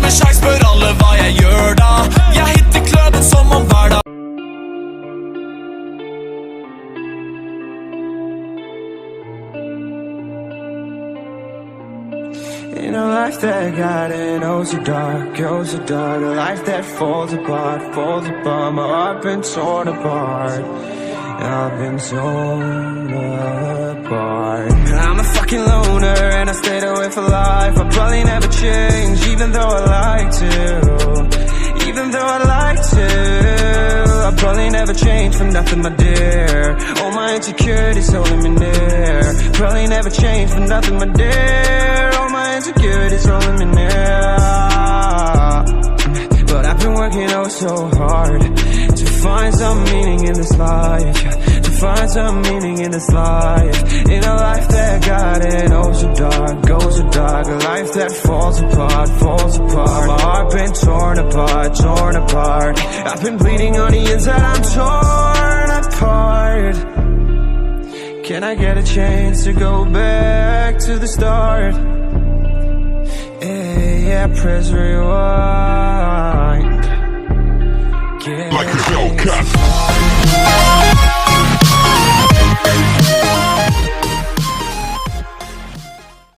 med sjekk, spør alle hva jeg gjør da. Jeg hitter kløben som om hver dag. In a life that got it, oh so dark, oh so dark. A life that falls apart, falls apart. My heart been torn apart, I've been torn apart. I'm a fucking loner and I stayed away for life. I'll probably never change, even though I like to. Even though I like to, I'll probably never change for nothing, my dear. All my insecurities holding me near. Probably never change for nothing, my dear. All my insecurities holding me near. But I've been working oh so hard to find some meaning in this life. To find some meaning in this life. In a life that got it oh so dark, oh so dark. A life that falls apart, falls apart. My heart been torn apart, torn apart. I've been bleeding on the inside, I'm torn apart. Can I get a chance to go back to the start? Yeah, press rewind. Like a Hellcat.